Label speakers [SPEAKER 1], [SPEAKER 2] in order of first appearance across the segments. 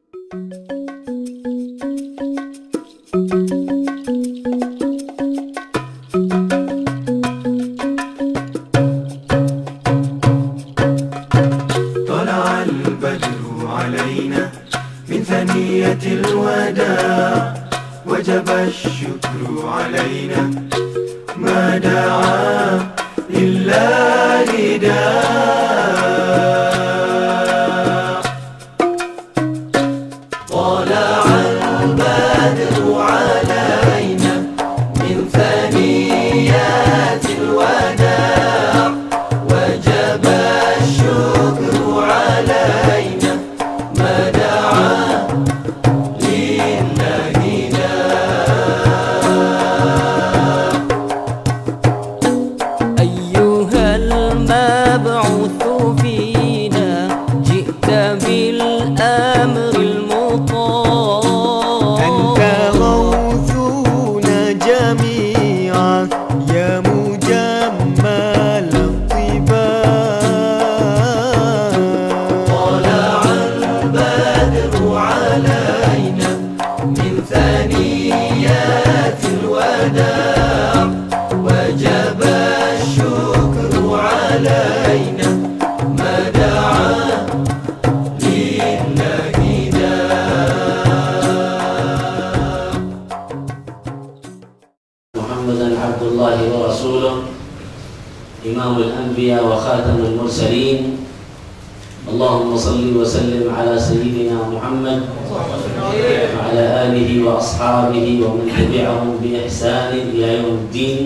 [SPEAKER 1] طلع البدر علينا من ثنية الوداع وجب الشكر علينا ما دعا إلا نداء. طلع البدر علينا من ثنيات الوداع وجب الشكر علينا ما دعا لله نداء.
[SPEAKER 2] أيها المبعوث فينا جئت بالأمر المطاع
[SPEAKER 1] أنت غوثنا جميعا يا مجمل الطباع. طلع البدر علينا من ثنيات الوداع وجب الشكر علينا ما دعا لله نداء.
[SPEAKER 3] محمدا عبد الله ورسوله إمام الأنبياء وخاتم المرسلين. اللهم صل وسلم على سيدنا محمد وعلى آله وأصحابه ومن تبعهم بإحسان إلى يوم الدين.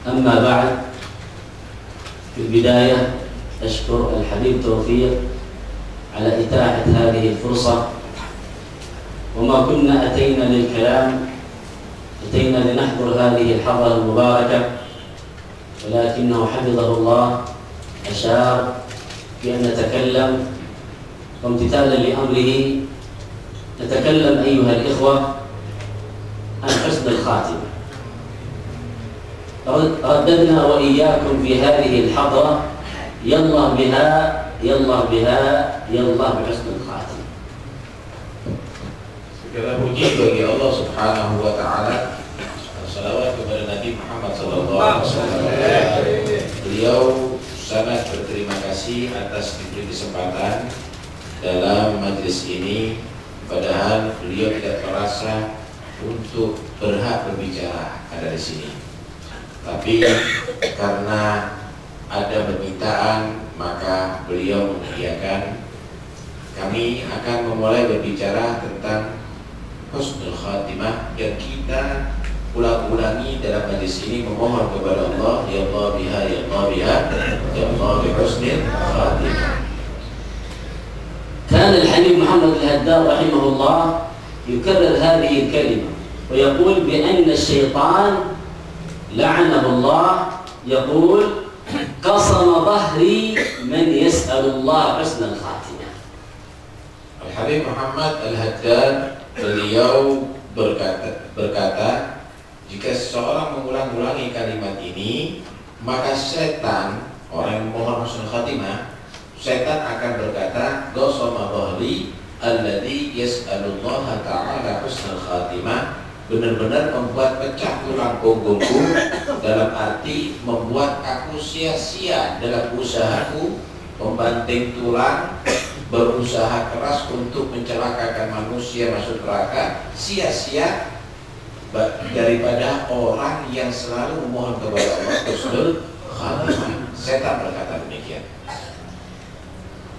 [SPEAKER 3] أما بعد، في البداية أشكر الحبيب توفيق على إتاحة هذه الفرصة، وما كنا أتينا للكلام، أتينا لنحضر هذه الحضرة المباركة، ولكنه حفظه الله أشار بأن نتكلم، وامتثالا لأمره نتكلم أيها الإخوة عن حسن الخاتمة. رددنا وإياكم في هذه الحضرة يلا بها يلا بها يلا بحسن الخاتمة.
[SPEAKER 4] Segala puji bagi Allah Subhanahu wa taala. Salawat kepada Nabi Muhammad sallallahu alaihi wasallam. Beliau sangat berterima kasih atas diberi kesempatan dalam majelis ini, padahal beliau tidak merasa untuk berhak berbicara ada di sini. Tapi karena ada permintaan, maka beliau mengiyakan. Kami akan memulai berbicara tentang husnul khatimah yang kita ulang-ulangi dalam majlis ini, memohon kepada Allah, ya Allah biha ya Allah biha ya Allah bi husnil khatimah.
[SPEAKER 3] كان الحبيب محمد الهدار رحمه الله يكرر هذه الكلمة ويقول بأن الشيطان لعنه الله يقول قصم ظهري من يسأل الله حسن الخاتمة.
[SPEAKER 4] Al-Habib Muhammad Al-Haddad beliau berkata, jika seseorang mengulang-ulangi kalimat ini, maka setan, orang yang memohon husnul khatimah, setan akan berkata, qasama dhahri alladhi yas'alullaha ta'ala husnul khatimah, benar-benar membuat pecah tulang punggungku, dalam arti membuat aku sia-sia dalam usahaku membanting tulang, berusaha keras untuk mencelakakan manusia masuk neraka, sia-sia daripada orang yang selalu memohon kepada Allah husnul khatimah. Setan berkata demikian.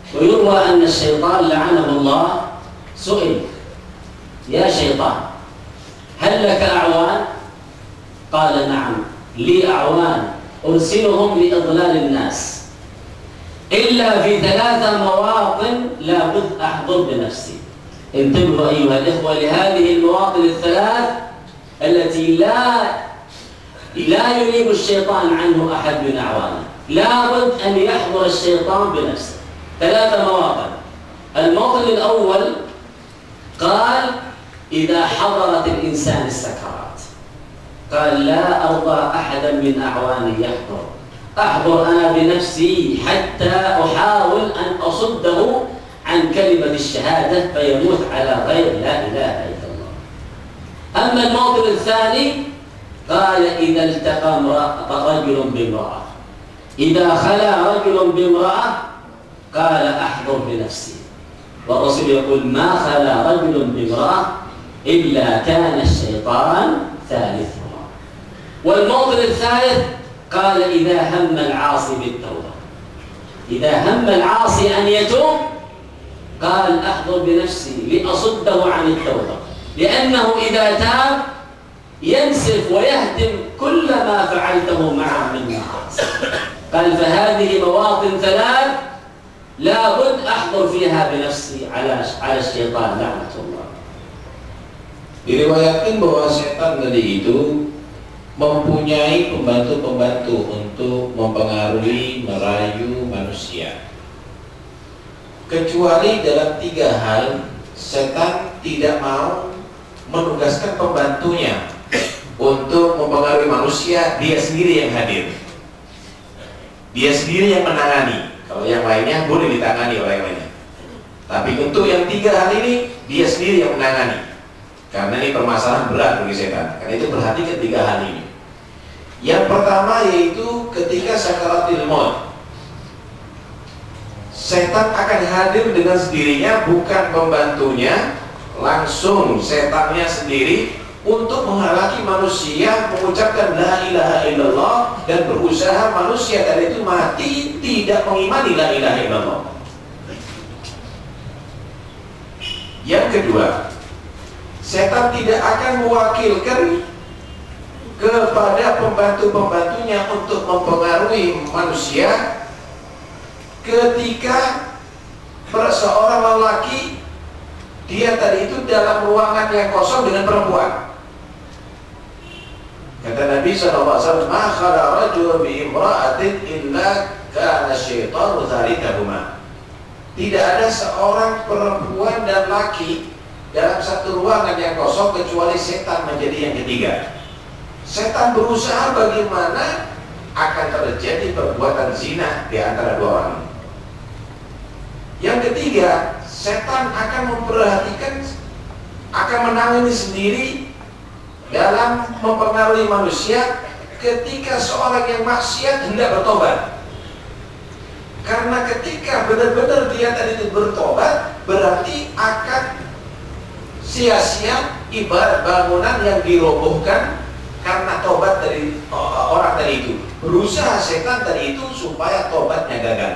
[SPEAKER 3] ويروى أن الشيطان لعنه الله سئل يا شيطان هل لك أعوان؟ قال نعم لي أعوان أرسلهم لإضلال الناس إلا في 3 مواطن لابد أحضر بنفسي. انتبهوا أيها الإخوة لهذه المواطن الثلاث التي لا ينيب الشيطان عنه أحد من أعوانه، لابد أن يحضر الشيطان بنفسه. 3 مواطن. الموطن الأول قال إذا حضرت الإنسان السكرات، قال لا أرضى أحدا من أعواني أحضر أنا بنفسي حتى أحاول أن أصده عن كلمة الشهادة فيموت على غير لا إله إلا الله. أما الموطن الثاني قال إذا التقى رجل بامرأة، إذا خلا رجل بامرأة قال أحضر بنفسي، والرسول يقول ما خلا رجل بامرأة إلا كان الشيطان ثالثهما. والموطن الثالث قال إذا هم العاصي بالتوبة، إذا هم العاصي أن يتوب قال أحضر بنفسي لأصده عن التوبة، لأنه إذا تاب ينسف ويهدم كل ما فعلته معه من معاصي. قال فهذه مواطن ثلاث لابد أحضر فيها بنفسي على الشيطان لعنة الله.
[SPEAKER 4] Diriwayatkan bahwa setan tadi itu mempunyai pembantu-pembantu untuk mempengaruhi, merayu manusia. Kecuali dalam 3 hal, setan tidak mau menugaskan pembantunya untuk mempengaruhi manusia, dia sendiri yang hadir, dia sendiri yang menangani. Kalau yang lainnya boleh ditangani oleh yang lainnya, tapi untuk yang 3 hal ini dia sendiri yang menangani. Karena ini permasalahan berat bagi setan. Karena itu perhatikan 3 hal ini. Yang pertama yaitu ketika sakaratul maut, setan akan hadir dengan sendirinya, bukan pembantunya, langsung setannya sendiri untuk menghalangi manusia mengucapkan la ilaha illallah dan berusaha manusia tadi itu mati tidak mengimani la ilaha illallah. Yang kedua, setan tidak akan mewakilkan kepada pembantu-pembantunya untuk mempengaruhi manusia ketika seorang lelaki dia tadi itu dalam ruangan yang kosong dengan perempuan. Kata Nabi SAW, "Ma khala rajulun bi imra'atin illa kana syaitanu thalithahuma." Tidak ada seorang perempuan dan laki dalam satu ruangan yang kosong kecuali setan menjadi yang ketiga. Setan berusaha bagaimana akan terjadi perbuatan zina di antara 2 orang. Yang ketiga, setan akan memperhatikan, akan menangani sendiri dalam mempengaruhi manusia ketika seorang yang maksiat hendak bertobat. Karena ketika benar-benar dia tadi itu bertobat, berarti akan sia-sia ibarat bangunan yang dirobohkan karena tobat dari orang tadi itu. Berusaha setan tadi itu supaya tobatnya gagal.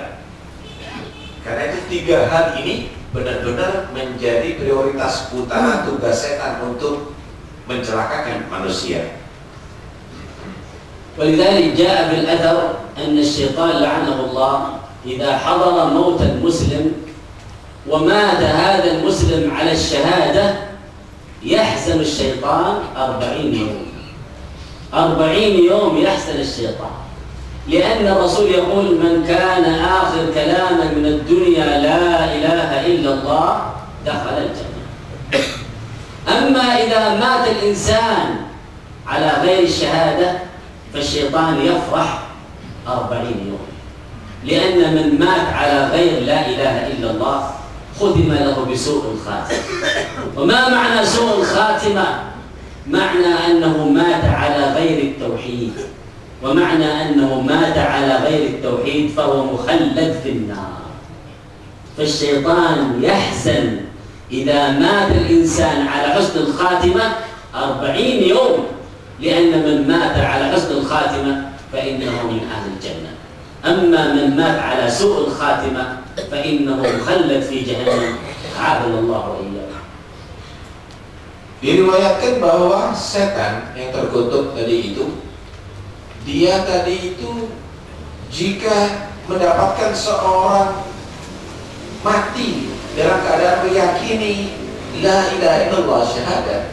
[SPEAKER 4] Karena itu 3 hal ini benar-benar menjadi prioritas utama tugas setan untuk mencelakakan manusia.
[SPEAKER 3] ولذلك جاء بالأثر أن الشيطان لعنه الله إذا حضر موت المسلم ومات هذا المسلم على الشهادة يحزن الشيطان 40 يوم. 40 يوم يحزن الشيطان، لأن الرسول يقول من كان آخر كلاما من الدنيا لا إله إلا الله دخل الجنة. أما إذا مات الإنسان على غير الشهادة فالشيطان يفرح 40 يوم، لأن من مات على غير لا إله إلا الله ختم له بسوء الخاتمة. وما معنى سوء الخاتمة؟ معنى أنه مات على غير التوحيد، ومعنى أنه مات على غير التوحيد فهو مخلد في النار. فالشيطان يحزن إذا مات الإنسان على حسن الخاتمة 40 يوم، لأن من مات على حسن الخاتمة فإنه من أهل الجنة. أما من مات على سوء الخاتمة فإنه مخلد في جهنم، أعاذنا الله وإياكم.
[SPEAKER 4] Diriwayatkan bahwa setan yang terkutuk tadi itu, dia tadi itu jika mendapatkan seorang mati dalam keadaan meyakini la ilaha illallah syahadat,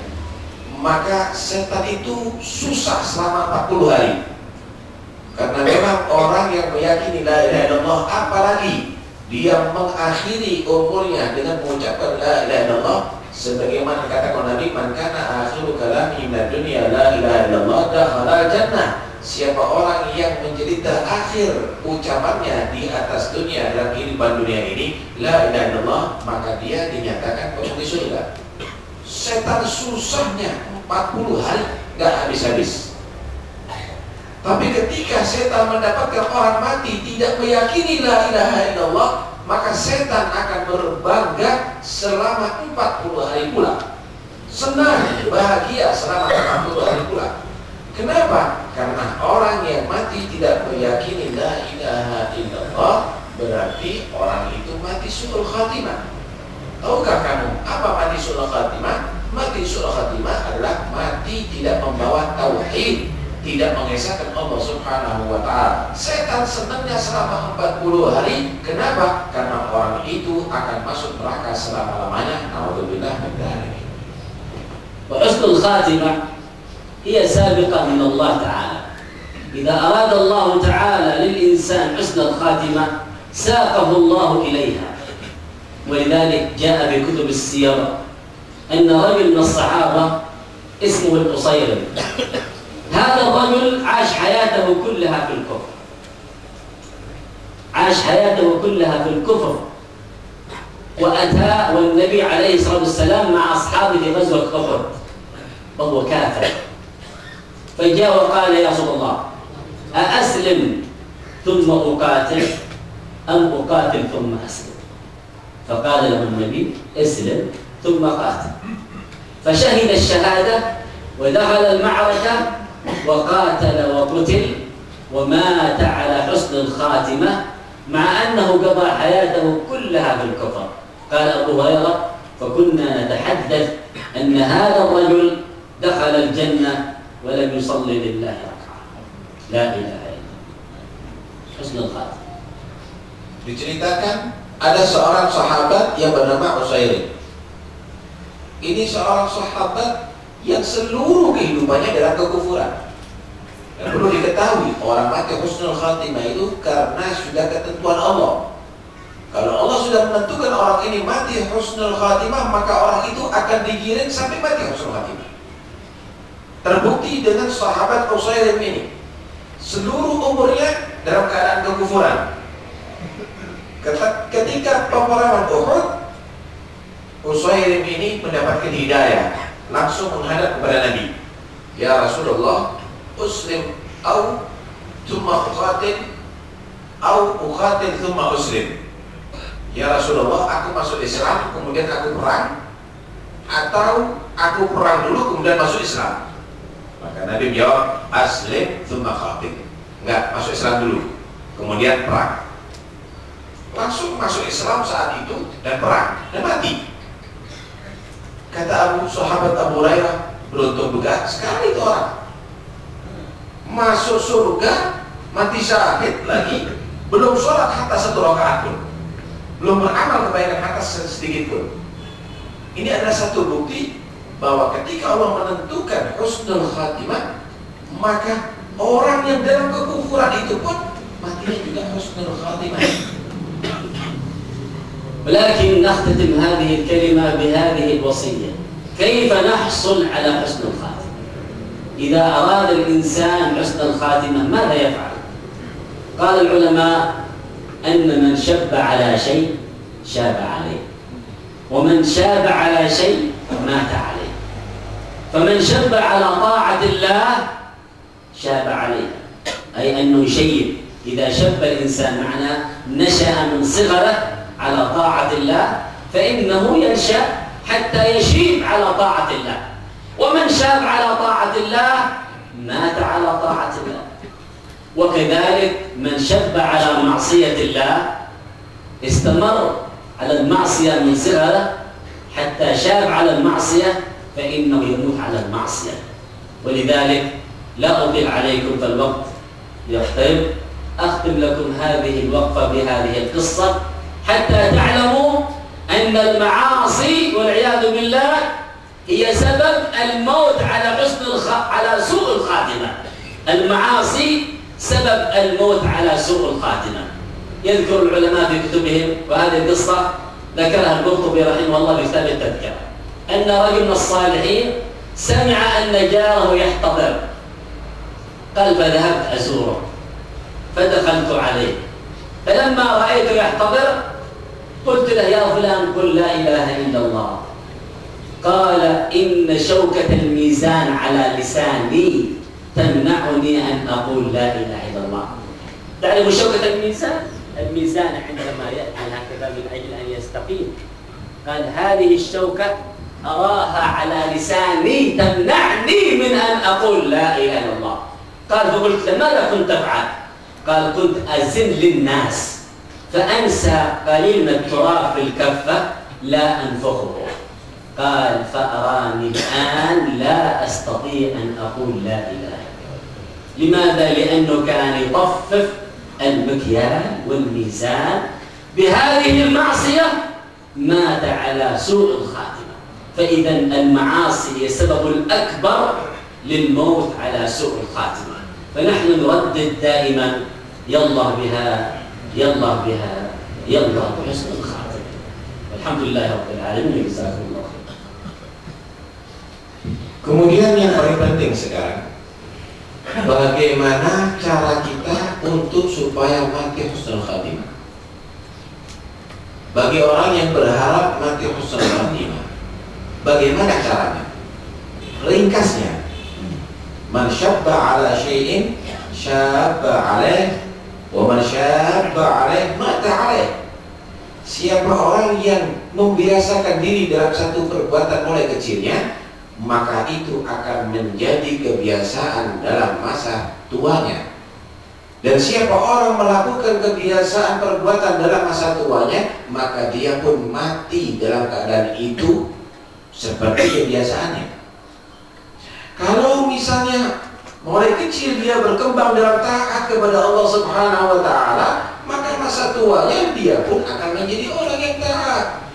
[SPEAKER 4] maka setan itu susah selama 40 hari. Karena memang orang yang meyakini la ilaha illallah, apalagi dia mengakhiri umurnya dengan mengucapkan la ilaha illallah, sebagaimana kata Nabi, man kana akhiru kalami minad dunya la ilaha illallah dakhala jannah. siapa orang yang menjadi terakhir ucapannya di atas dunia dalam kehidupan dunia ini, la ilaha illallah, maka dia dinyatakan penghuni surga. Setan susahnya 40 hari nggak habis-habis. Tapi ketika setan mendapatkan orang mati tidak meyakini la ilaha illallah, maka setan akan berbangga selama 40 hari pula. Senang, bahagia selama 40 hari pula. Kenapa? Karena orang yang mati tidak meyakini la ilaha illallah, berarti orang itu mati su'ul khatimah. Tahukah kamu apa mati su'ul khatimah? Mati su'ul khatimah adalah mati tidak membawa tauhid, tidak mengesahkan Allah Subhanahu wa ta'ala. Setan senangnya selama 40 hari. Kenapa? Karena orang itu akan masuk neraka selama-lamanya. Na'udzubillah min dzalik.
[SPEAKER 3] Wa husnul khatimah هي سابقة من الله تعالى. إذا أراد الله تعالى للإنسان حسن الخاتمة ساقه الله إليها. ولذلك جاء في كتب السير أن رجل من الصحابة اسمه القصيري. هذا الرجل عاش حياته كلها في الكفر. عاش حياته كلها في الكفر. وأتى والنبي عليه الصلاة والسلام مع أصحابه في غزوة أحد وهو كافر. فجاء وقال يا رسول الله أأسلم ثم أقاتل أم أقاتل ثم أسلم؟ فقال له النبي اسلم ثم قاتل. فشهد الشهادة ودخل المعركة وقاتل وقتل ومات على حسن الخاتمة مع أنه قضى حياته كلها في الكفر. قال أبو هريرة فكنا نتحدث أن هذا الرجل دخل الجنة ولم يصلي لله ركعة. لا إله إلا الله. حسن الخاتمة.
[SPEAKER 4] Diceritakan ada seorang sahabat yang bernama Usairi. Ini seorang sahabat yang seluruh kehidupannya dalam kekufuran. Dan perlu diketahui, orang mati husnul khatimah itu karena sudah ketentuan Allah. Kalau Allah sudah menentukan orang ini mati husnul khatimah, maka orang itu akan digiring sampai mati husnul khatimah. Terbukti dengan sahabat Usairim ini, seluruh umurnya dalam keadaan kekufuran. Ketika peperangan Uhud, Usairim ini mendapatkan hidayah, langsung menghadap kepada Nabi. Ya Rasulullah, uslim au thumma uqatil au uqatil thumma uslim. Ya Rasulullah, aku masuk Islam kemudian aku perang, atau aku perang dulu kemudian masuk Islam? Maka Nabi jawab, aslim thumma qatil. Enggak, masuk Islam dulu kemudian perang. Langsung masuk Islam saat itu dan perang dan mati. Kata sahabat Abu Hurairah, beruntung juga sekali itu orang. Masuk surga, mati syahid lagi, belum sholat hatta 1 rakaat pun, belum beramal kebaikan hatta sedikit pun. Ini adalah satu bukti bahwa ketika Allah menentukan husnul khatimah, maka orang yang dalam kekufuran itu pun matinya juga husnul khatimah.
[SPEAKER 3] ولكن نختتم هذه الكلمة بهذه الوصية: كيف نحصل على حسن الخاتمة؟ إذا أراد الإنسان حسن الخاتمة ماذا يفعل؟ قال العلماء أن من شب على شيء شاب عليه، ومن شاب على شيء مات عليه. فمن شب على طاعة الله شاب عليه، أي أنه يشيب. إذا شب الإنسان معناه نشأ من صغره على طاعة الله، فإنه ينشأ حتى يشيب على طاعة الله. ومن شاب على طاعة الله مات على طاعة الله. وكذلك من شب على معصية الله استمر على المعصية من صغره حتى شاب على المعصية، فإنه يموت على المعصية. ولذلك لا أطيل عليكم فالوقت يقترب، أختم لكم هذه الوقفة بهذه القصة حتى تعلموا أن المعاصي والعياذ بالله هي سبب الموت على سوء الخاتمة. المعاصي سبب الموت على سوء الخاتمة. يذكر العلماء في كتبهم، وهذه القصة ذكرها القرطبي رحمه الله في كتاب التذكرة، أن رجل من الصالحين سمع أن جاره يحتضر قال فذهبت أزوره فدخلت عليه فلما رأيته يحتضر قلت له يا فلان قل لا إله إلا الله. قال إن شوكة الميزان على لساني تمنعني أن أقول لا إله إلا الله. تعرف شوكة الميزان؟ الميزان عندما يأتي هكذا من أجل أن يستقيم، قال هذه الشوكة أراها على لساني تمنعني من أن أقول لا إله إلا الله. قال فقلت له ماذا كنت تفعل؟ قال كنت أزن للناس فأنسى قليل من التراب في الكفة لا أنفخه. قال فأراني الآن لا أستطيع أن أقول لا إله إلا الله. لماذا؟ لأنه كان يطفف المكيال والميزان بهذه المعصية، مات على سوء الخاتمة. فإذا المعاصي هي السبب الأكبر للموت على سوء الخاتمة. فنحن نردد دائما يلا بها يلا بها يلا بحسن الخاتمة. والحمد لله رب العالمين. جزاكم الله خير.
[SPEAKER 4] Kemudian yang paling penting sekarang, bagaimana cara kita untuk supaya mati husnul khatimah? Bagi orang yang berharap mati husnul khatimah, bagaimana caranya? Ringkasnya, man syabba ala syai'in syabba alaih, wa man syabba alaih mata alaih. Siapa orang yang membiasakan diri dalam satu perbuatan mulai kecilnya, maka itu akan menjadi kebiasaan dalam masa tuanya. Dan siapa orang melakukan kebiasaan perbuatan dalam masa tuanya, maka dia pun mati dalam keadaan itu seperti kebiasaannya. Kalau misalnya mulai kecil dia berkembang dalam taat kepada Allah Subhanahu wa Ta'ala, maka masa tuanya dia pun akan menjadi orang yang taat,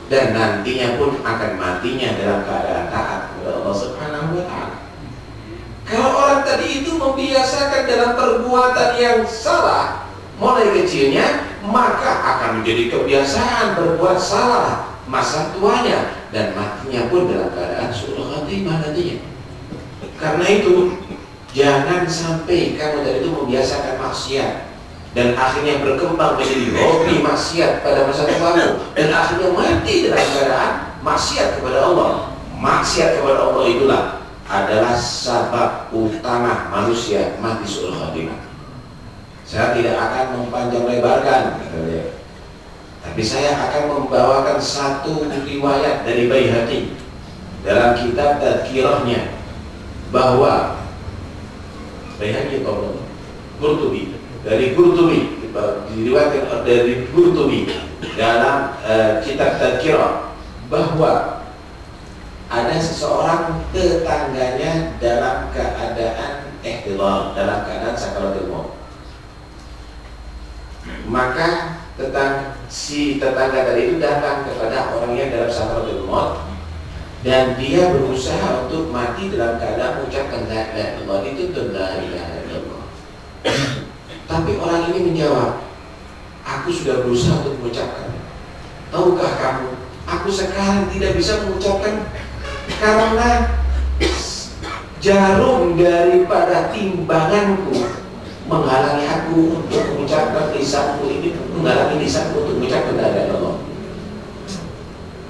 [SPEAKER 4] dan nantinya pun akan matinya dalam keadaan taat kepada Allah Subhanahu wa Ta'ala. Kalau orang tadi itu membiasakan dalam perbuatan yang salah mulai kecilnya, maka akan menjadi kebiasaan berbuat salah masa tuanya, dan matinya pun dalam keadaan su'ul khatimah nantinya. Karena itu jangan sampai kamu tadi itu membiasakan maksiat dan akhirnya berkembang menjadi hobi maksiat pada masa tuamu, dan akhirnya mati dalam keadaan maksiat kepada Allah. Maksiat kepada Allah itulah adalah sebab utama manusia mati su'ul khatimah. Saya tidak akan mempanjang lebarkan, tapi saya akan membawakan satu riwayat dari Baihaqi dalam kitab Tadhkirahnya, bahwa Baihaqi atau Qurtubi, dari Qurtubi, diriwayatkan dari Qurtubi dalam kitab Tadhkirah, bahwa ada seseorang tetangganya dalam keadaan ihtidar, dalam keadaan sakaratul maut. Maka si tetangga tadi itu datang kepada orang yang dalam sakaratul maut, dan dia berusaha untuk mati dalam keadaan mengucapkan la ilaha illallah, itu la ilaha illallah. Tapi orang ini menjawab, aku sudah berusaha untuk mengucapkan. Tahukah kamu, aku sekarang tidak bisa mengucapkan karena jarum daripada timbanganku menghalangi aku untuk mengucapkan lisanku ini, menghalangi lisanku untuk mengucapkan la ilaha illallah.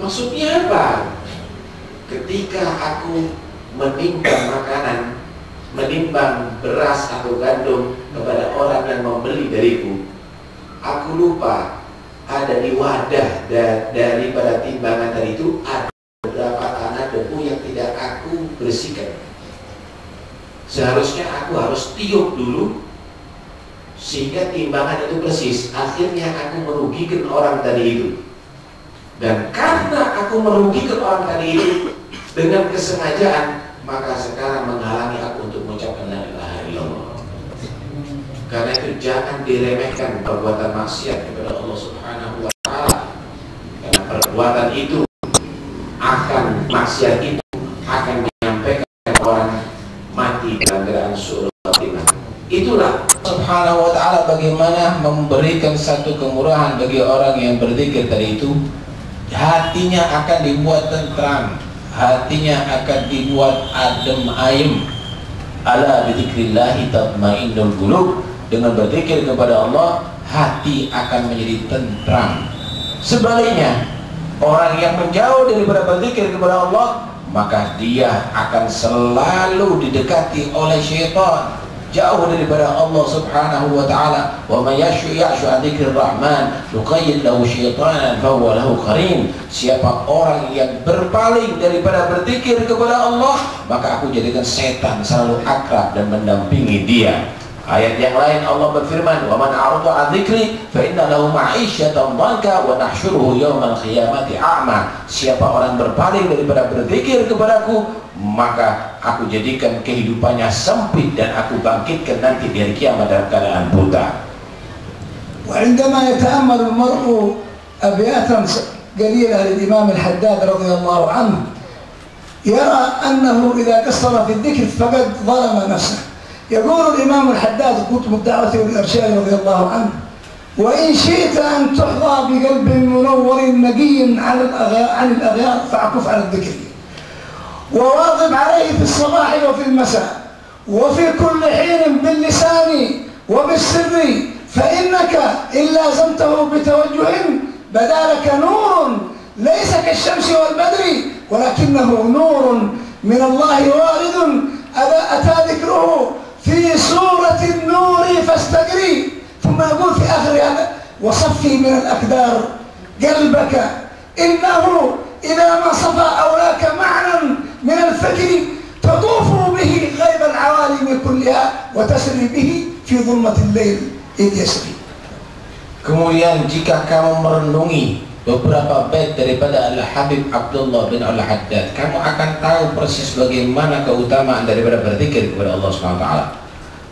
[SPEAKER 4] Maksudnya apa? Ketika aku menimbang makanan, menimbang beras atau gandum kepada orang yang membeli dariku, aku lupa ada di wadah daripada timbangan tadi itu ada beberapa tanah debu yang tidak aku bersihkan. Seharusnya aku harus tiup dulu sehingga timbangan itu persis. Akhirnya aku merugikan orang tadi itu, dan karena aku merugikan orang tadi itu dengan kesengajaan, maka sekarang menghalangi aku untuk mengucapkan la ilaha illallah. Karena itu jangan diremehkan perbuatan maksiat kepada Allah Subhanahu wa Ta'ala, karena perbuatan itu akan, maksiat itu akan menyampaikan orang mati dalam keadaan su'ul khatimah. Itulah Subhanahu wa Ta'ala bagaimana memberikan satu kemurahan bagi orang yang berzikir tadi itu. Hatinya akan dibuat tentram, hatinya akan dibuat adem ayem, Ala bidzikrillahi tatmainnul qulub. Dengan berzikir kepada Allah, hati akan menjadi tentram. Sebaliknya, orang yang menjauh daripada berzikir kepada Allah, maka dia akan selalu didekati oleh syaitan, jauh daripada Allah Subhanahu wa taala. Wa may ya'shu an dzikrir rahman nuqayyid lahu syaitanan fa huwa lahu qarin. Siapa orang yang berpaling daripada berzikir kepada Allah, maka aku jadikan setan selalu akrab dan mendampingi dia. Ayat yang lain Allah berfirman, "Wa man a'rada 'an dzikri fa inna lahu ma'isyatan dhanka wa nahsyuruhu yaumal qiyamati a'ma." Siapa orang berpaling daripada berzikir kepadaku, maka aku jadikan kehidupannya sempit dan aku bangkitkan nanti di hari kiamat dalam keadaan buta.
[SPEAKER 5] وعندما يتأمل المرء أبياتا قليلة للإمام الحداد رضي الله عنه يرى أنه إذا قصر في الذكر فقد ظلم نفسه. يقول الإمام الحداد كتب الدعوة والإرشاد رضي الله عنه: وإن شئت أن تحظى بقلب منور نقي عن الأغيار فاعكف على الذكر، وواظب عليه في الصباح وفي المساء وفي كل حين باللسان وبالسر، فإنك إن لازمته بتوجه بدا لك نور ليس كالشمس والبدر، ولكنه نور من الله وارد أتى ذكره في سورة النور فاستجري. ثم يقول في آخر هذا: وصفي من الأكدار قلبك إنه إذا ما صفى أولاك معنى من الفكر تطوف به غيب العوالم كلها وتسري به في ظلمة الليل إذ يسري.
[SPEAKER 4] Kemudian jika kamu merenungi beberapa bait daripada Al-Habib Abdullah bin Al-Haddad, kamu akan tahu persis bagaimana keutamaan daripada berzikir kepada Allah SWT.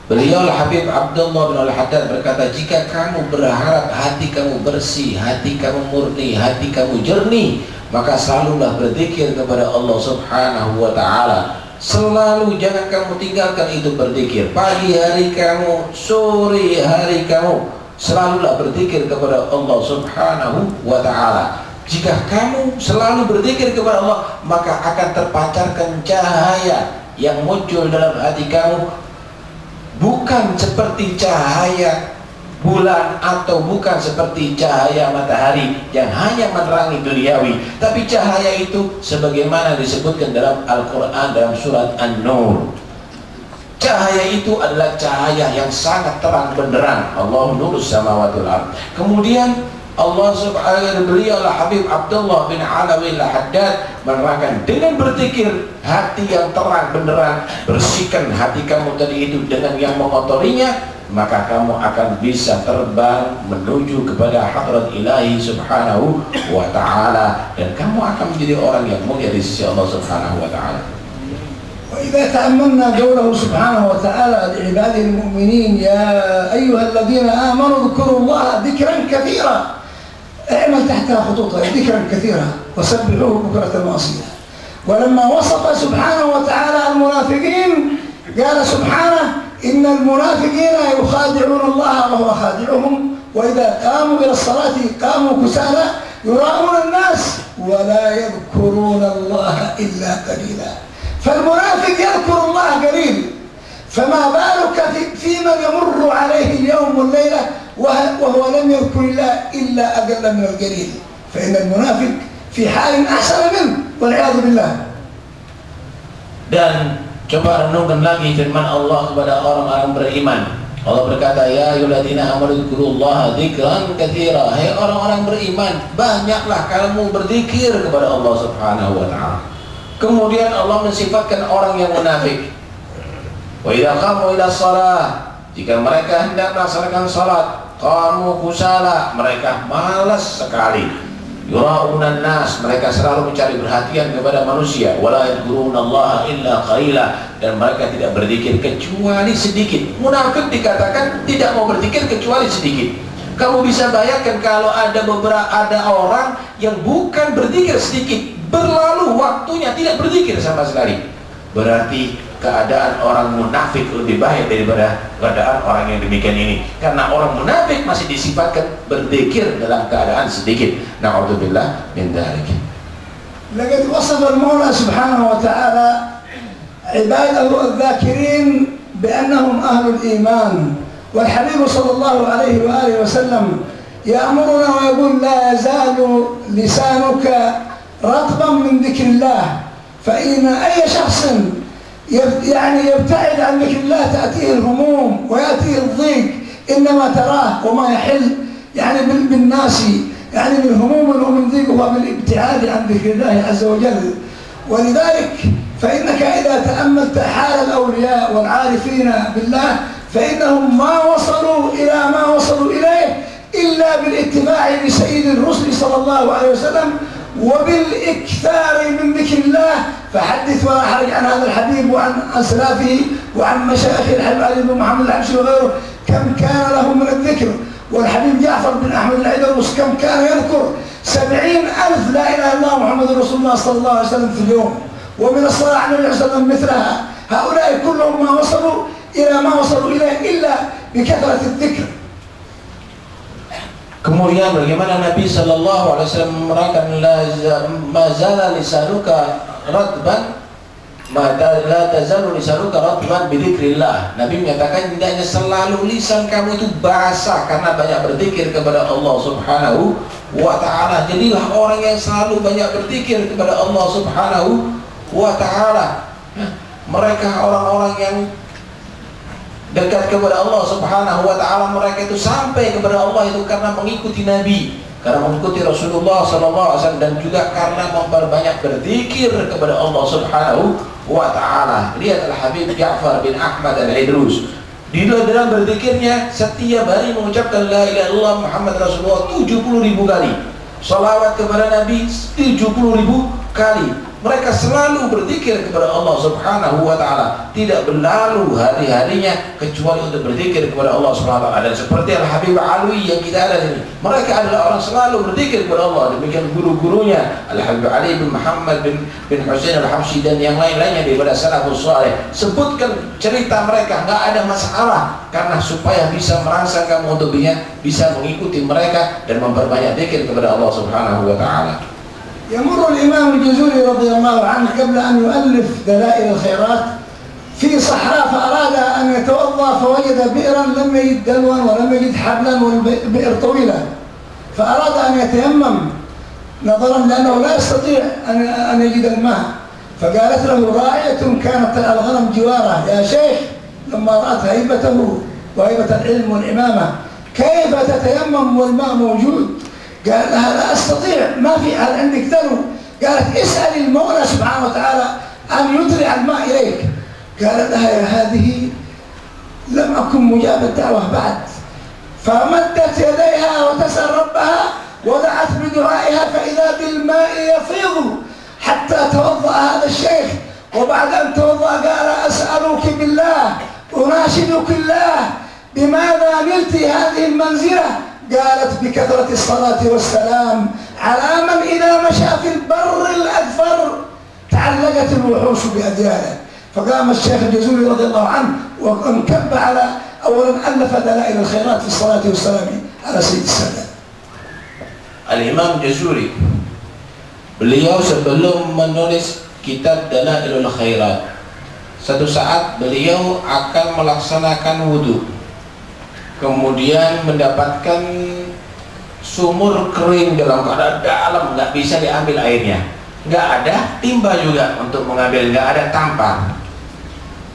[SPEAKER 4] Beliau Al-Habib Abdullah bin Al-Haddad berkata, jika kamu berharap hati kamu bersih, hati kamu murni, hati kamu jernih, maka selalulah berzikir kepada Allah Subhanahu wa ta'ala. Selalu jangan kamu tinggalkan itu berzikir. Pagi hari kamu, sore hari kamu, selalulah berzikir kepada Allah Subhanahu wa ta'ala. Jika kamu selalu berzikir kepada Allah, maka akan terpancarkan cahaya yang muncul dalam hati kamu, bukan seperti cahaya bulan atau bukan seperti cahaya matahari yang hanya menerangi duniawi, tapi cahaya itu sebagaimana disebutkan dalam Al-Quran dalam surat An-Nur. Cahaya itu adalah cahaya yang sangat terang benderang. Allah nurus samawati wal ardh. Kemudian Allah subhanahu beliau Habib Abdullah bin Alawi Al-Haddad menerangkan, dengan berzikir hati yang terang benderang, bersihkan hati kamu tadi itu dengan yang mengotorinya, maka kamu akan bisa terbang menuju kepada hadrat ilahi subhanahu wa ta'ala, dan kamu akan menjadi orang yang mulia di sisi Allah subhanahu wa ta'ala.
[SPEAKER 5] وإذا تأملنا قوله سبحانه وتعالى لعباده المؤمنين: يا أيها الذين آمنوا اذكروا الله ذكرا كثيرا، اعمل تحتها خطوطا: ذكرا كثيرا وسبحوه بكرة وأصيلا. ولما وصف سبحانه وتعالى المنافقين قال سبحانه: إن المنافقين يخادعون الله وهو خادعهم وإذا قاموا إلى الصلاة قاموا كسالى يراءون الناس ولا يذكرون الله إلا قليلا. فالمنافق يذكر الله قليل، فما بالك في من يمر عليه اليوم والليلة وهو لم يذكر الله إلا أقل من القليل، فإن المنافق في حال أحسن منه والعياذ بالله.
[SPEAKER 4] Dan coba renungkan lagi firman Allah kepada orang-orang beriman. Allah berkata, ya ayyuhalladzina amanu dzkurullaha dzikran katsira. Hai orang-orang beriman, banyaklah kamu berzikir kepada Allah Subhanahu wa ta'ala. Kemudian Allah mensifatkan orang yang munafik. Wa idza qamu ila shalah, jika mereka hendak melaksanakan salat, qamu kusala, mereka malas sekali. Yura'unan nas, mereka selalu mencari perhatian kepada manusia. Wala yadhkurunallaha illa qalila, dan mereka tidak berzikir kecuali sedikit. Munafik dikatakan tidak mau berzikir kecuali sedikit. Kamu bisa bayangkan kalau ada orang yang bukan berzikir sedikit, berlalu waktunya tidak berzikir sama sekali, berarti keadaan orang munafik lebih baik daripada keadaan orang yang demikian ini. Karena orang munafik masih disifatkan berzikir dalam keadaan sedikit. Na'udzubillah min dzalik.
[SPEAKER 5] لقد وصف المولى سبحانه وتعالى عباده الذاكرين بأنهم أهل الإيمان. والحبيب صلى الله عليه وآله وسلم يأمرنا ويقول لا يزال لسانك رطبا من ذكر الله، فإن أي شخص يبتعد عن ذكر الله تأتيه الهموم ويأتيه الضيق، إنما تراه وما يحل بالناس بالهموم ومن ضيق هو بالابتعاد عن ذكر الله عز وجل. ولذلك فإنك إذا تأملت حال الأولياء والعارفين بالله فإنهم ما وصلوا إلى ما وصلوا إليه إلا بالاتباع لسيد الرسل صلى الله عليه وسلم وبالإكثار من ذكر الله. فحدث ولا حرج عن هذا الحبيب وعن أسلافه وعن مشايخ الحبيب علي بن محمد الحبشي وغيره كم كان له من الذكر. والحبيب جعفر بن أحمد العيدروس كم كان يذكر 70,000 لا إله إلا الله محمد رسول الله صلى الله عليه وسلم في اليوم، ومن الصلاة على النبي صلى الله عليه وسلم مثلها. هؤلاء كلهم ما وصلوا إلى ما وصلوا إليه إلا بكثرة الذكر.
[SPEAKER 4] Kemudian bagaimana Nabi Shallallahu Alaihi Wasallam menerangkan mazala lisanuka ratban, la tazalu lisanuka ratban bidzikrillah. Nabi menyatakan tidaknya selalu lisan kamu itu basah karena banyak berzikir kepada Allah Subhanahu wa Ta'ala. Jadilah orang yang selalu banyak berzikir kepada Allah Subhanahu wa Ta'ala. Mereka orang-orang yang dekat kepada Allah Subhanahu wa Ta'ala, mereka itu sampai kepada Allah itu karena mengikuti Nabi, karena mengikuti Rasulullah SAW, dan juga karena memperbanyak berzikir kepada Allah Subhanahu wa Ta'ala. Lihat Al-Habib Ja'far bin Ahmad Al-Idrus, di dalam berzikirnya setiap hari mengucapkan la ilaha illallah Muhammad Rasulullah 70.000 kali, salawat kepada Nabi 70.000 kali. Mereka selalu berzikir kepada Allah Subhanahu wa Ta'ala, tidak berlalu hari-harinya kecuali untuk berzikir kepada Allah Subhanahu wa Ta'ala. Dan seperti Al-Habib Alwi yang kita ada ini, mereka adalah orang selalu berzikir kepada Allah. Demikian guru-gurunya Al-Habib Ali bin Muhammad bin Husain Al-Habsyi dan yang lain-lainnya daripada salafus saleh. Sebutkan cerita mereka, nggak ada masalah, karena supaya bisa merangsang kamu untuk bisa mengikuti mereka dan memperbanyak zikir kepada Allah Subhanahu wa Ta'ala.
[SPEAKER 5] يمر الإمام الجزوري رضي الله عنه قبل أن يؤلف دلائل الخيرات في صحراء، فأراد أن يتوضأ فوجد بئرا لم يجد دلوا ولم يجد حبلا والبئر طويلة، فأراد أن يتيمم نظرا لأنه لا يستطيع أن يجد الماء، فقالت له راعية كانت الغنم جواره يا شيخ لما رأت هيبته وهيبة العلم والإمامة كيف تتيمم والماء موجود؟ قال لها لا أستطيع، ما في عندك دلو. قالت اسأل المولى سبحانه وتعالى أن يدرع الماء إليك. قالت لها يا هذه لم أكن مجاب الدعوة بعد، فمدت يديها وتسأل ربها ودعت بدعائها فإذا بالماء يفيض حتى توضأ هذا الشيخ. وبعد أن توضأ قال أسألك بالله أناشدك الله بماذا نلت هذه المنزلة؟ قالت بكثرة الصلاة والسلام على من إذا مشى في البر الأكفر تعلقت الوحوش بأديانه. فقام الشيخ الجزوري رضي الله عنه وانكب على أولا ألف دلائل الخيرات في الصلاة والسلام على سيد السادات.
[SPEAKER 4] Al-Imam Jazuri, beliau sebelum menulis kitab Dalailul Khairat, satu saat beliau akan melaksanakan wudhu, kemudian mendapatkan sumur kering dalam keadaan dalam, nggak bisa diambil airnya, nggak ada timba juga untuk mengambil, nggak ada tampar.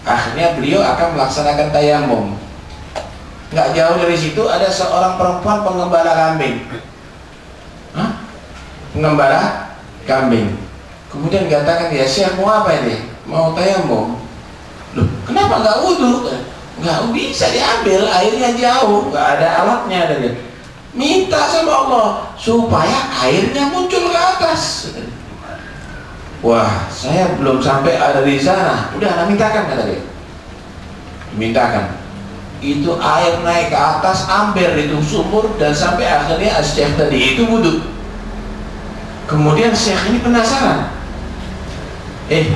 [SPEAKER 4] Akhirnya beliau akan melaksanakan tayamum. Nggak jauh dari situ ada seorang perempuan pengembala kambing, pengembala kambing. Kemudian dikatakan, ya Syekh mau apa ini? Mau tayamum. Loh, kenapa nggak wudhu? Nggak bisa diambil, airnya jauh, nggak ada alatnya. Dan minta sama Allah supaya airnya muncul ke atas. Wah, saya belum sampai ada di sana. Udah, mintakan, kata dia. Mintakan. Itu air naik ke atas, ambil itu sumur, dan sampai akhirnya Syekh tadi itu wudhu. Kemudian Syekh ini penasaran.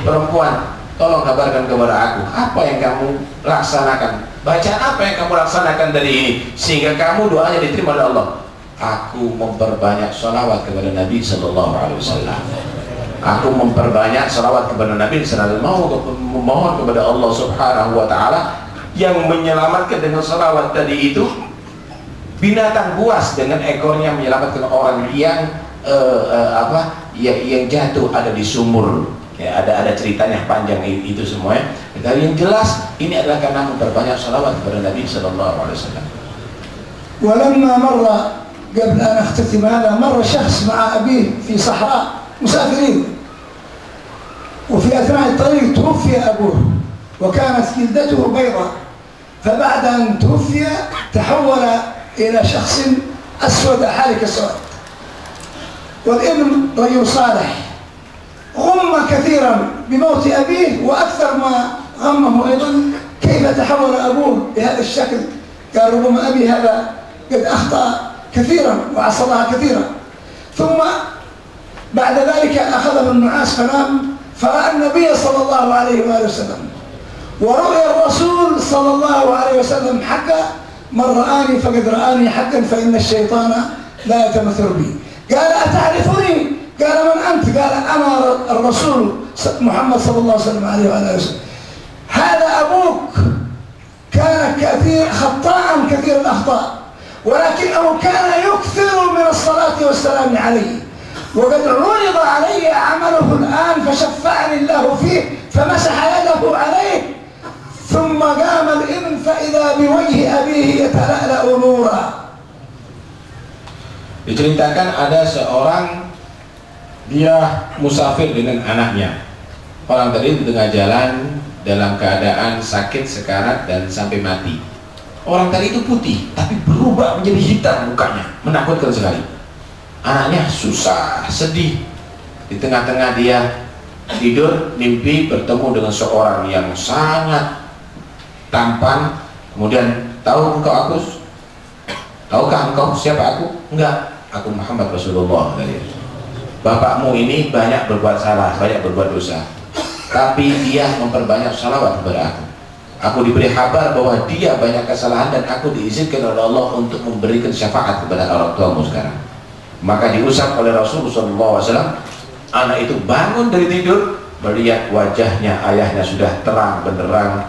[SPEAKER 4] Perempuan, tolong kabarkan kepada aku, apa yang kamu laksanakan? Bacaan apa yang kamu laksanakan dari ini sehingga kamu doanya diterima oleh Allah? Aku memperbanyak sholawat kepada Nabi Sallallahu Alaihi Wasallam. Aku memperbanyak salawat kepada Nabi selalu memohon kepada Allah Subhanahu wa Ta'ala yang menyelamatkan dengan salawat tadi itu binatang buas dengan ekornya menyelamatkan orang yang yang jatuh ada di sumur. Ya, ada ceritanya panjang itu semuanya. Dari yang jelas ini adalah karena memperbanyak salawat kepada Nabi Sallallahu Alaihi Wasallam.
[SPEAKER 5] ولما مر قبل أن أختتم هذا مر شخص مع أبيه في صحراء مسافرين، وفي أثناء الطريق توفي أبوه وكانت جلدته بيضاء، فبعد أن توفي تحول إلى شخص أسود حالك السود، والابن رجل صالح غم كثيرا بموت أبيه، وأكثر ما غمه أيضا كيف تحول أبوه بهذا الشكل. قال ربما أبي هذا قد أخطأ كثيرا وعصى الله كثيرا. ثم بعد ذلك أخذه النعاس فنام، فرأى النبي صلى الله عليه وآله وسلم، ورؤيا الرسول صلى الله عليه وسلم حقا، من رآني فقد رآني حقا فإن الشيطان لا يتمثل بي. قال أتعرفني؟ قال من أنت؟ قال أنا الرسول محمد صلى الله عليه وسلم. هذا أبوك كان خطاء كثير الأخطاء، ولكنه كان يكثر من الصلاة والسلام عليه، وقد عرض علي عمله الآن فشفعني الله فيه فمسح يده عليه، ثم قام الابن فإذا بوجه أبيه يتلألأ نورا.
[SPEAKER 4] Diceritakan ada seorang dia musafir dengan anaknya. Orang tadi di tengah jalan dalam keadaan sakit sekarat dan sampai mati. Orang tadi itu putih tapi berubah menjadi hitam mukanya, menakutkan sekali. Anaknya susah, sedih. Di tengah-tengah dia tidur, mimpi bertemu dengan seorang yang sangat tampan. Kemudian, tahukah engkau siapa aku? Enggak, aku Muhammad Rasulullah. Bapakmu ini banyak berbuat salah, banyak berbuat dosa, tapi dia memperbanyak salawat kepada aku. Aku diberi kabar bahwa dia banyak kesalahan dan aku diizinkan oleh Allah untuk memberikan syafaat kepada orang tuamu sekarang. Maka diusap oleh Rasulullah SAW. Anak itu bangun dari tidur, melihat wajahnya ayahnya sudah terang benderang,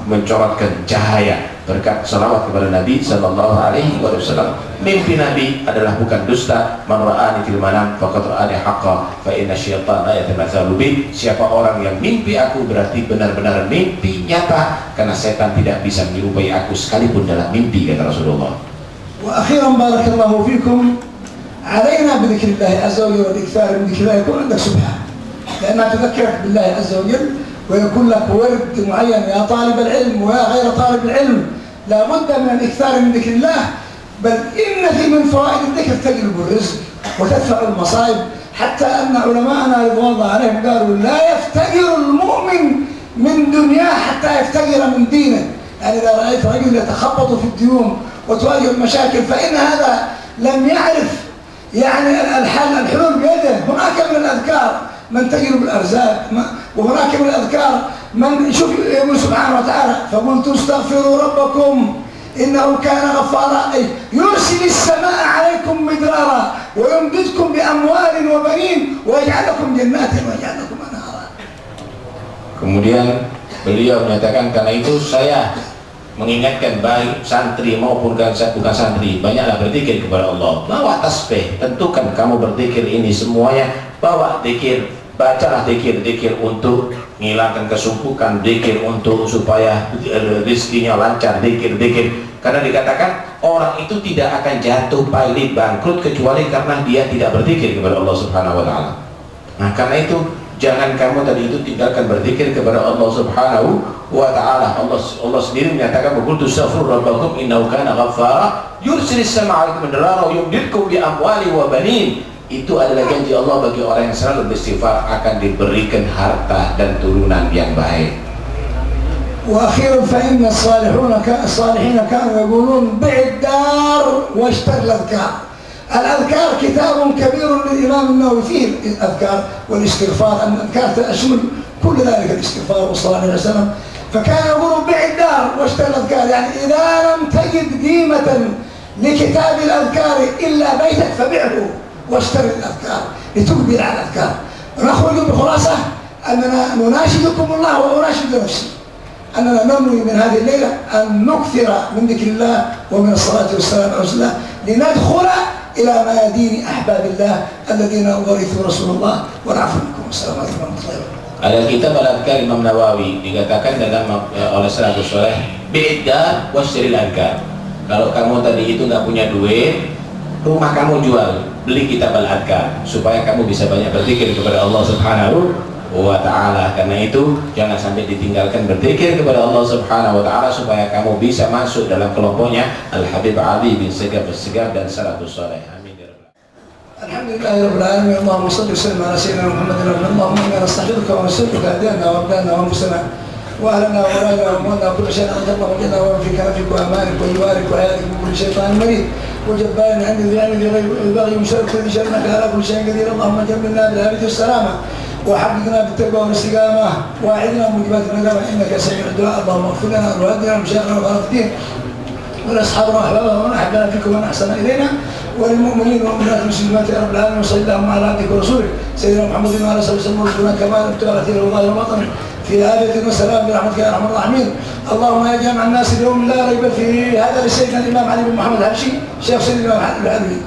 [SPEAKER 4] mencorotkan cahaya berkat salawat kepada Nabi Sallallahu Alaihi Wasallam. Mimpi Nabi adalah bukan dusta. Man ra'ani fil manam faqad ra'ani haqqan fa inna syaitan la yatamatsalu bi. Siapa orang yang mimpi aku berarti benar-benar mimpi nyata, karena setan tidak bisa menyerupai aku sekalipun dalam mimpi, kata Rasulullah.
[SPEAKER 5] Wa akhiran barakallahu fikum, علينا بذكر الله عز وجل والإكثار من ذكر الله. يكون عندك سبحة لأنها تذكرك بالله عز وجل، ويكون لك ورد معين يا طالب العلم ويا غير طالب العلم، لا بد من الإكثار من ذكر الله. بل إن من فوائد الذكر تجلب الرزق وتدفع المصائب، حتى أن علماءنا رضوان الله عليهم قالوا لا يفتقر المؤمن من دنياه حتى يفتقر من دينه. يعني إذا رأيت رجل يتخبط في الديون وتواجه المشاكل فإن هذا لم يعرف يعني الحلول بيده. هناك من الأذكار من تجلب الأرزاق، وهناك من الأذكار من يقول سبحانه وتعالى فقلت استغفروا ربكم إنه كان غفارا يرسل السماء عليكم مدرارا ويمددكم بأموال وبنين ويجعل لكم جنات ويجعل لكم أنهارا.
[SPEAKER 4] Kemudian beliau menyatakan, karena itu saya mengingatkan baik santri maupun bukan santri, banyaklah berzikir kepada Allah. Bawa tasbih, tentukan kamu berzikir ini semuanya, bawa zikir, bacalah zikir untuk menghilangkan kesumpukan, zikir untuk supaya rezekinya lancar, zikir. Karena dikatakan orang itu tidak akan jatuh pailit bangkrut kecuali karena dia tidak berzikir kepada Allah Subhanahu wa Ta'ala. Nah, karena itu jangan kamu tadi itu tinggalkan berzikir kepada Allah Subhanahu wa Ta'ala. Allah sendiri menyatakan, "Qul tastaghfiru rabbakum innahu kana ghaffara yursilis samaa'a 'alaikum midrara wa yumdidkum bi amwali wa banin." Itu adalah janji Allah bagi orang yang selalu beristighfar, akan diberikan harta dan turunan yang baik.
[SPEAKER 5] وأخيرا فإن الصالحين كانوا يقولون بع الدار واشتر الأذكار. الأذكار كتاب كبير للإمام النووي فيه الأذكار والاستغفار، أن الأذكار تشمل كل ذلك، الاستغفار والصلاة عليه وسلم. فكان يقول بع الدار واشتر الأذكار، يعني إذا لم تجد قيمة لكتاب الأذكار إلا بيتك فبعه واشتر الأذكار لتقبل على الأذكار. ونحن والخلاصة أننا نناشدكم الله وأناشد نفسي أننا ننوي من هذه الليلة أن نكثر من ذكر الله ومن الصلاة والسلام على رسول الله لندخل إلى ميادين أحباب الله الذين ورثوا رسول الله والعفو منكم. والسلام عليكم ورحمة الله وبركاته.
[SPEAKER 4] Ada kitab Al-Adhkar Imam Nawawi dikatakan dalam oleh Salafus Saleh, beda wasyril adhkar. Kalau kamu tadi itu nggak punya duit, rumah kamu jual, beli kitab Al-Adhkar supaya kamu bisa banyak berzikir kepada Allah Subhanahu wa ta'ala. Karena itu jangan sampai ditinggalkan berzikir kepada Allah Subhanahu wa ta'ala supaya kamu bisa masuk dalam kelompoknya Al-Habib Ali bin Segaf dan Salafus Saleh. Amin.
[SPEAKER 5] Alhamdulillah Rabbil Alamin. Allahumma salli wa sallim ala sayyidina Muhammadin. Allahumma inna nastaghfiruka wa nastaghfiruka hadana wa abdana wa anfusana wa ahlana wa walana wa amwana kullu shay'in anta Allahumma jalla wa fi kafik wa amanik wa yuwarik wa hayatik min kulli shaytanin marid wa jabbarin 'indi dhi'ani baghi musharrik bi sharrika ala kulli shay'in qadir. Allahumma jammilna bil hadi was salama وحققنا بالتقوى والاستقامة وأعدنا موجبات الندامة إنك سميع الدعاء. اللهم اغفر لنا ولوالدينا ومشايخنا والمرافقين ولأصحابنا وأحبابنا ومن أحبنا فيكم ومن أحسن إلينا وللمؤمنين والمؤمنات المسلمات يا رب العالمين. وصلى اللهم على عبدك ورسولك سيدنا محمد وعلى آله وصحبه وسلم ورزقنا كمال ابتغاء الرضا والوطن في آية وسلام برحمتك يا أرحم الراحمين. اللهم يا جامع الناس اليوم لا ريب فيه هذا لسيدنا الإمام علي بن محمد الحبشي شيخ سيدنا الإمام علي الحلبي.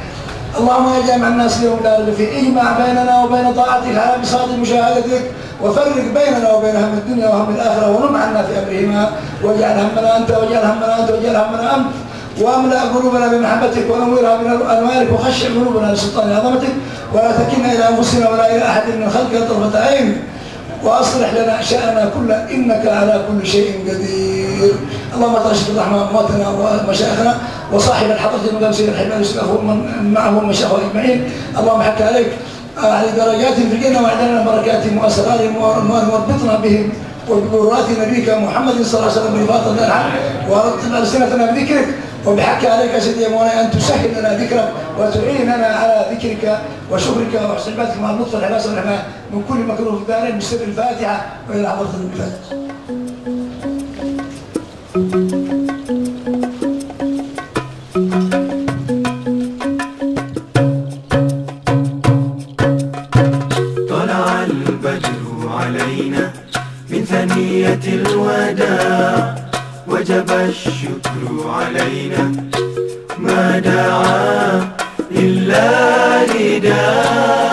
[SPEAKER 5] اللهم يا جامع الناس اليوم لا ريب فيه اجمع بيننا وبين طاعتك على بساط مشاهدتك وفرق بيننا وبين هم الدنيا وهم الآخرة ونم عنا في أمرهما واجعل همنا أنت واجعل همنا أنت واجعل همنا أنت واملأ قلوبنا بمحبتك ونورها من أنوارك وخشع قلوبنا لسلطان عظمتك ولا تكلنا إلى أنفسنا ولا إلى أحد من خلقك طرفة عين وأصلح لنا شأننا كله إنك على كل شيء قدير. اللهم ترشد الرحمة أمواتنا ومشايخنا وصاحب الحضرة المدام سيد الحبيب يوسف معهم مشايخه أجمعين. اللهم حك عليك على درجاتهم في الجنة وأعلنا بركاتهم وأسرارهم واربطنا بهم وببرات نبيك محمد صلى الله عليه وسلم بفاطمة الحق ورتب ألسنتنا بذكرك وبحق عليك يا سيدي مولاي أن تسهل لنا ذكرك وتعيننا على ذكرك وشكرك وحسن عبادتك مع اللطف والحماس والرحمة من كل مكروه في الدارين بسر الفاتحة وإلى حضرة الفاتحة.
[SPEAKER 1] طلع البدر علينا من ثنية الوداع وجب الشكر علينا ما دعا إلا نداء.